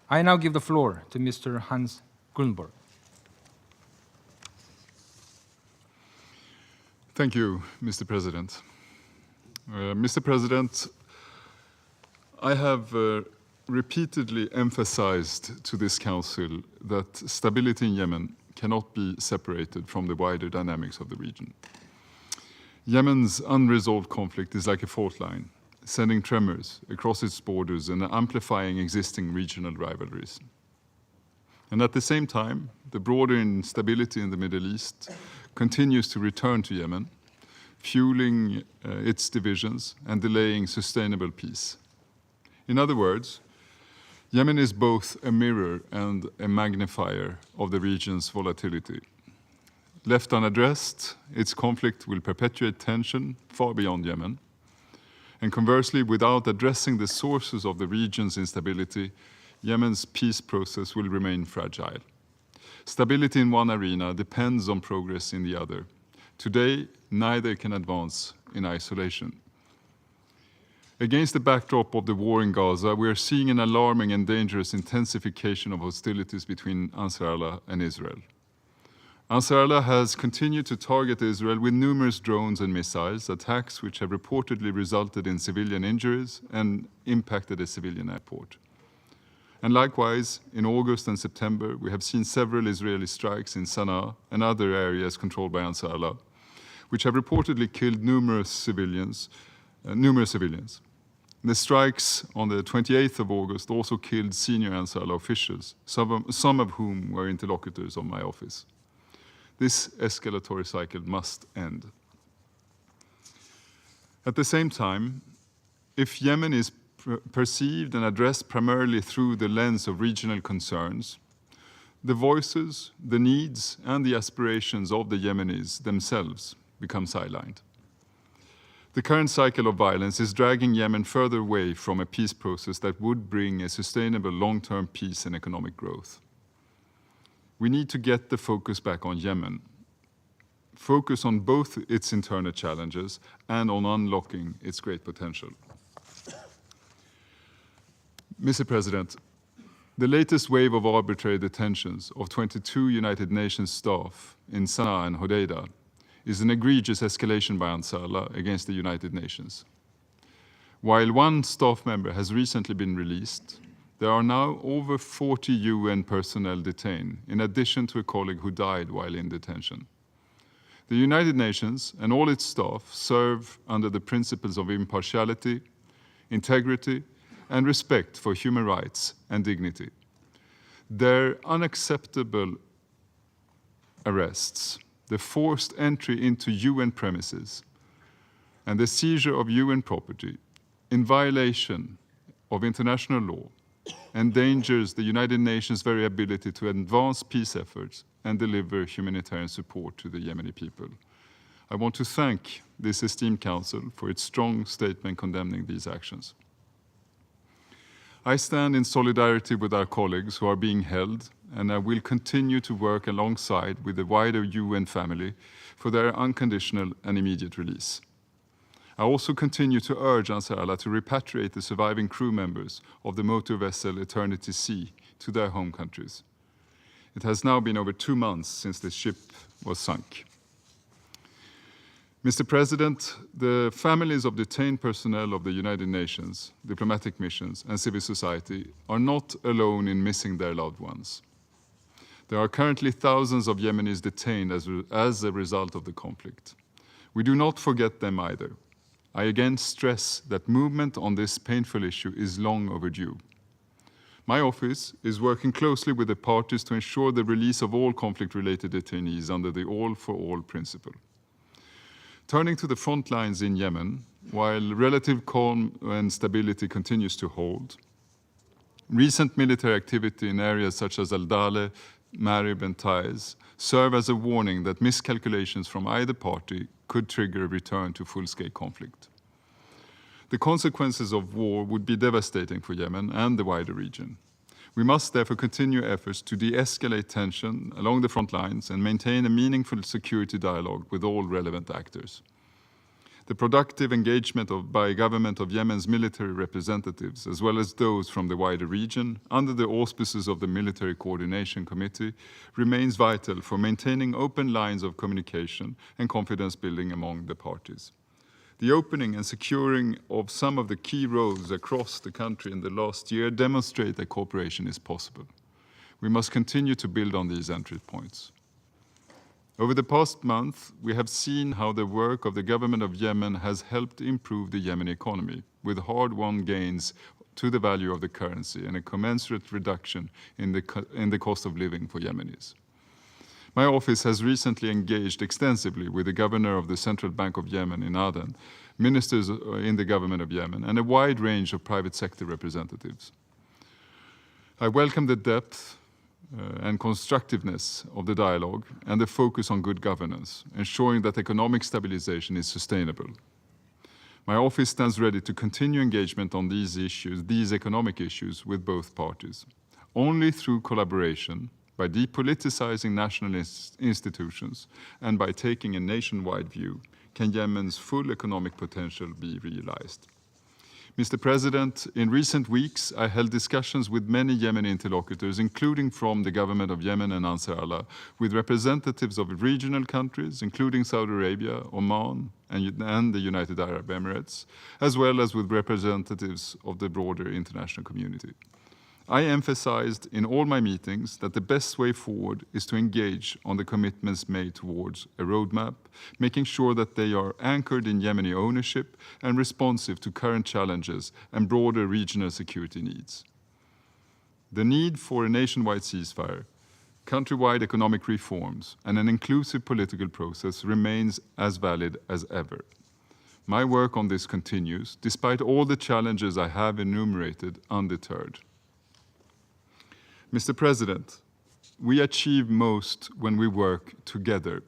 I now give the floor to Mr. Hans Grundberg. Thank you, Mr. President. Mr. President, I have repeatedly emphasized to this Council that stability in Yemen cannot be separated from the wider dynamics of the region. Yemen's unresolved conflict is like a fault line, sending tremors across its borders and amplifying existing regional rivalries. And at the same time, the broader instability in the Middle East continues to return to Yemen, fueling its divisions and delaying sustainable peace. In other words, Yemen is both a mirror and a magnifier of the region's volatility. Left unaddressed, its conflict will perpetuate tension far beyond Yemen. And conversely, without addressing the sources of the region's instability, Yemen's peace process will remain fragile. Stability in one arena depends on progress in the other. Today, neither can advance in isolation. Against the backdrop of the war in Gaza, we are seeing an alarming and dangerous intensification of hostilities between Ansar Allah and Israel. Ansar Allah has continued to target Israel with numerous drones and missiles, attacks which have reportedly resulted in civilian injuries and impacted a civilian airport. And likewise, in August and September, we have seen several Israeli strikes in Sana'a and other areas controlled by Ansar Allah, which have reportedly killed numerous civilians. The strikes on the 28th of August also killed senior Ansar Allah officials, some of whom were interlocutors of my office. This escalatory cycle must end. At the same time, if Yemen is perceived and addressed primarily through the lens of regional concerns, the voices, the needs, and the aspirations of the Yemenis themselves become sidelined. The current cycle of violence is dragging Yemen further away from a peace process that would bring a sustainable long-term peace and economic growth. We need to get the focus back on Yemen, focus on both its internal challenges and on unlocking its great potential. Mr. President, the latest wave of arbitrary detentions of 22 United Nations staff in Sana'a and Hodeidah is an egregious escalation by Ansar Allah against the United Nations. While one staff member has recently been released, there are now over 40 UN personnel detained, in addition to a colleague who died while in detention. The United Nations and all its staff serve under the principles of impartiality, integrity, and respect for human rights and dignity. Their unacceptable arrests, the forced entry into UN premises, and the seizure of UN property in violation of international law endangers the United Nations' very ability to advance peace efforts and deliver humanitarian support to the Yemeni people. I want to thank this esteemed Council for its strong statement condemning these actions. I stand in solidarity with our colleagues who are being held, and I will continue to work alongside with the wider UN family for their unconditional and immediate release. I also continue to urge Ansar Allah to repatriate the surviving crew members of the motor vessel Eternity Sea to their home countries. It has now been over 2 months since the ship was sunk. Mr. President, the families of detained personnel of the United Nations, diplomatic missions, and civil society are not alone in missing their loved ones. There are currently thousands of Yemenis detained as a result of the conflict. We do not forget them either. I again stress that movement on this painful issue is long overdue. My office is working closely with the parties to ensure the release of all conflict-related detainees under the all-for-all principle. Turning to the front lines in Yemen, while relative calm and stability continues to hold, recent military activity in areas such as Al-Dale, Marib, and Taiz serve as a warning that miscalculations from either party could trigger a return to full-scale conflict. The consequences of war would be devastating for Yemen and the wider region. We must therefore continue efforts to de-escalate tension along the front lines and maintain a meaningful security dialogue with all relevant actors. The productive engagement by government of Yemen's military representatives, as well as those from the wider region, under the auspices of the Military Coordination Committee, remains vital for maintaining open lines of communication and confidence building among the parties. The opening and securing of some of the key roads across the country in the last year demonstrate that cooperation is possible. We must continue to build on these entry points. Over the past month, we have seen how the work of the government of Yemen has helped improve the Yemeni economy, with hard-won gains to the value of the currency and a commensurate reduction in the cost of living for Yemenis. My office has recently engaged extensively with the governor of the Central Bank of Yemen in Aden, ministers in the government of Yemen, and a wide range of private sector representatives. I welcome the depth and constructiveness of the dialogue and the focus on good governance, ensuring that economic stabilization is sustainable. My office stands ready to continue engagement on these economic issues with both parties. Only through collaboration, by depoliticizing national institutions, and by taking a nationwide view, can Yemen's full economic potential be realized. Mr. President, in recent weeks, I held discussions with many Yemeni interlocutors, including from the government of Yemen and Ansar Allah, with representatives of regional countries, including Saudi Arabia, Oman, and the United Arab Emirates, as well as with representatives of the broader international community. I emphasized in all my meetings that the best way forward is to engage on the commitments made towards a roadmap, making sure that they are anchored in Yemeni ownership and responsive to current challenges and broader regional security needs. The need for a nationwide ceasefire, countrywide economic reforms, and an inclusive political process remains as valid as ever. My work on this continues, despite all the challenges I have enumerated, undeterred. Mr. President, we achieve most when we work together.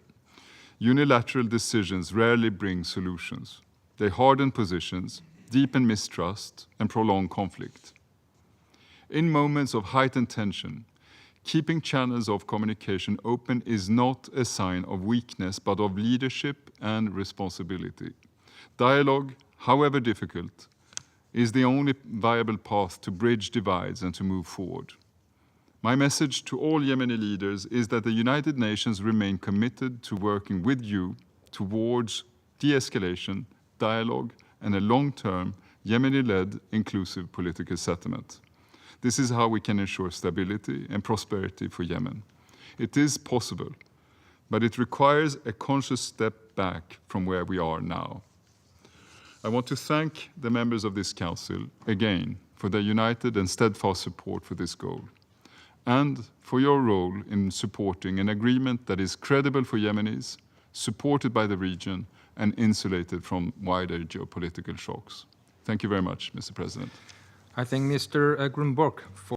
Unilateral decisions rarely bring solutions. They harden positions, deepen mistrust, and prolong conflict. In moments of heightened tension, keeping channels of communication open is not a sign of weakness, but of leadership and responsibility. Dialogue, however difficult, is the only viable path to bridge divides and to move forward. My message to all Yemeni leaders is that the United Nations remain committed to working with you towards de-escalation, dialogue, and a long-term, Yemeni-led, inclusive political settlement. This is how we can ensure stability and prosperity for Yemen. It is possible, but it requires a conscious step back from where we are now. I want to thank the members of this Council again for their united and steadfast support for this goal, and for your role in supporting an agreement that is credible for Yemenis, supported by the region, and insulated from wider geopolitical shocks. Thank you very much, Mr. President. I thank Mr. Grundberg for